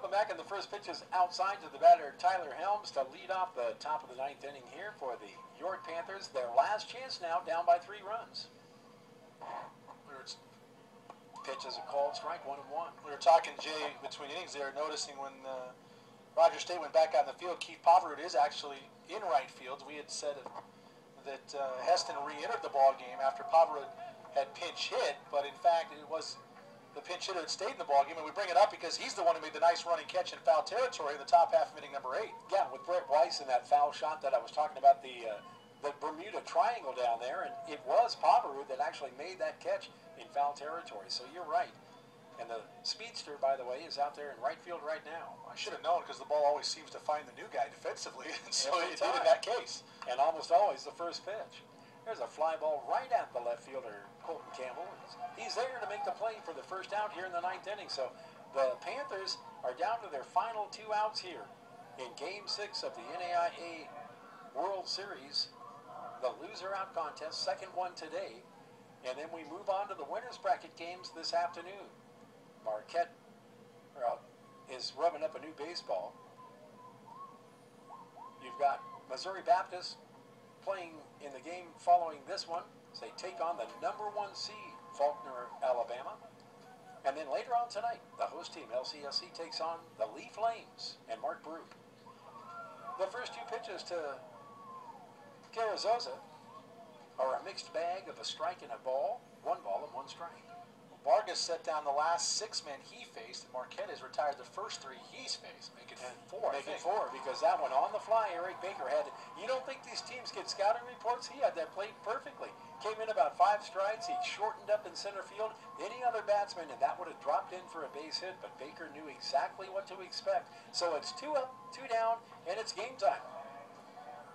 Welcome back, and the first pitch is outside to the batter, Tyler Helms, to lead off the top of the ninth inning here for the York Panthers. Their last chance now, down by 3 runs. Pitch is a called strike, 1-1. We were talking, Jay, between innings there, noticing when Rogers State went back out in the field, Keith Poverud is actually in right field. We had said that Heston re-entered the ball game after Poverud had pinch hit, but in fact it was the pinch hitter that stayed in the ball game, and we bring it up because he's the one who made the nice running catch in foul territory in the top half of inning number 8. Yeah, with Brett Weiss and that foul shot that I was talking about, the Bermuda Triangle down there, and it was Poverud that actually made that catch in foul territory. So you're right. And the speedster, by the way, is out there in right field right now. I should have known because the ball always seems to find the new guy defensively, and so Every it did in time. that case. And almost always the first pitch. There's a fly ball right at the left fielder, Colton Campbell. He's there to make the play for the first out here in the 9th inning. So the Panthers are down to their final 2 outs here in Game 6 of the NAIA World Series. The loser out contest, second one today. And then we move on to the winners bracket games this afternoon. Marquette is rubbing up a new baseball. You've got Missouri Baptist playing in the game following this one. So they take on the number 1 seed, Faulkner, Alabama. And then later on tonight, the host team, LCSC, takes on the Lee Flames and Mark Brew. The first 2 pitches to Carrizosa are a mixed bag of a strike and a ball, 1 ball and 1 strike. Vargas set down the last 6 men he faced, and Marquette has retired the first 3 he's faced, making 4. Making 4, because that one on the fly, Eric Baker had it. You don't think these teams get scouting reports? He had that played perfectly. Came in about 5 strides. He shortened up in center field. Any other batsman, and that would have dropped in for a base hit, but Baker knew exactly what to expect. So it's 2 up, 2 down, and it's game time.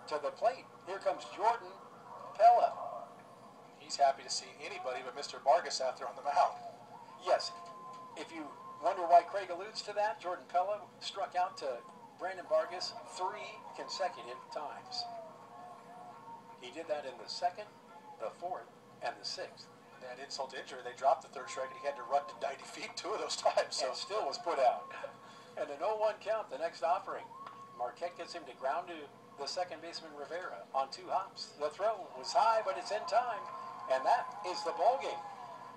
To the plate, here comes Jordan Pella. He's happy to see anybody but Mr. Vargas out there on the mound. Yes, if you wonder why Craig alludes to that, Jordan Pella struck out to Brandon Vargas 3 consecutive times. He did that in the 2nd, the 4th, and the 6th. That insult to injury, they dropped the 3rd strike, and he had to run to 90 feet 2 of those times. So still was put out. And an 0-1 count the next offering. Marquette gets him to ground to the second baseman Rivera on 2 hops. The throw was high, but it's in time. And that is the ball game.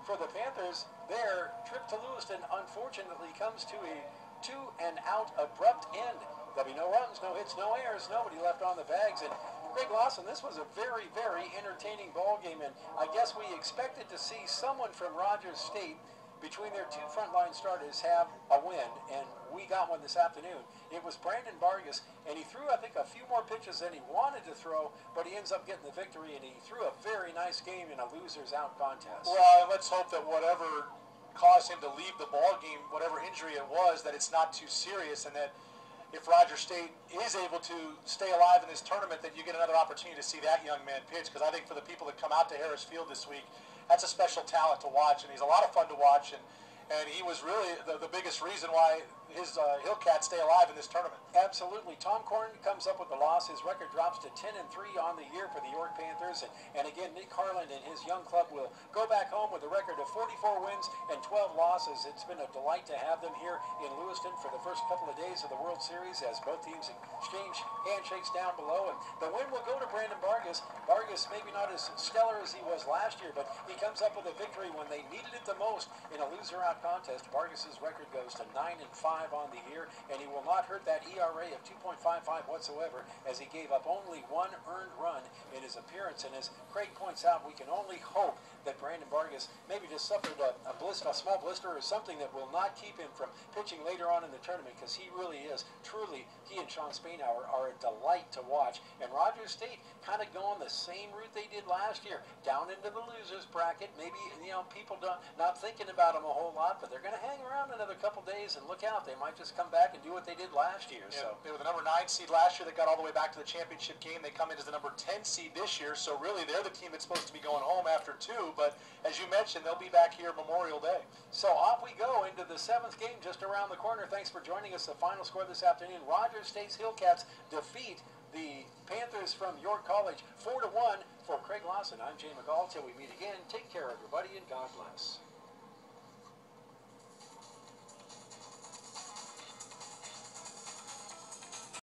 For the Panthers, their trip to Lewiston unfortunately comes to a 2-and-out abrupt end. There'll be no runs, no hits, no errors, nobody left on the bags. And Greg Lawson, this was a very, very entertaining ball game. And I guess we expected to see someone from Rogers State between their 2 frontline starters have a win, and we got one this afternoon. It was Brandon Vargas, and he threw, I think, a few more pitches than he wanted to throw, but he ends up getting the victory, and he threw a very nice game in a losers out contest. Well, and let's hope that whatever caused him to leave the ball game, whatever injury it was, that it's not too serious, and that if Rogers State is able to stay alive in this tournament, that you get another opportunity to see that young man pitch, because I think for the people that come out to Harris Field this week, that's a special talent to watch, and he's a lot of fun to watch, and he was really the biggest reason why his Hillcats stay alive in this tournament. Absolutely. Tom Corn comes up with the loss. His record drops to 10-3 on the year for the York Panthers. And again, Nick Harland and his young club will go back home with a record of 44 wins and 12 losses. It's been a delight to have them here in Lewiston for the first couple of days of the World Series as both teams exchange handshakes down below. And the win will go to Brandon Vargas. Vargas maybe not as stellar as he was last year, but he comes up with a victory when they needed it the most in a loser-out contest. Vargas's record goes to 9-5 on the year, and he will not hurt that ERA of 2.55 whatsoever, as he gave up only 1 earned run in his appearance. And as Craig points out, we can only hope that Brandon Vargas maybe just suffered a small blister or something that will not keep him from pitching later on in the tournament, because he really is, truly, he and Sean Spainhour are a delight to watch. And Rogers State kind of going the same route they did last year, down into the losers bracket. Maybe, people not thinking about them a whole lot, but they're going to hang around another couple days, and look out, they might just come back and do what they did last year. Yeah, So they were the number 9 seed last year. They got all the way back to the championship game. They come in as the number 10 seed this year, so really they're the team that's supposed to be going home after 2, but as you mentioned, they'll be back here Memorial Day. So off we go into the 7th game just around the corner. Thanks for joining us. The final score this afternoon, Rogers State's Hillcats defeat the Panthers from York College 4-1. For Craig Lawson, I'm Jay McCall. Till we meet again, take care, everybody, and God bless.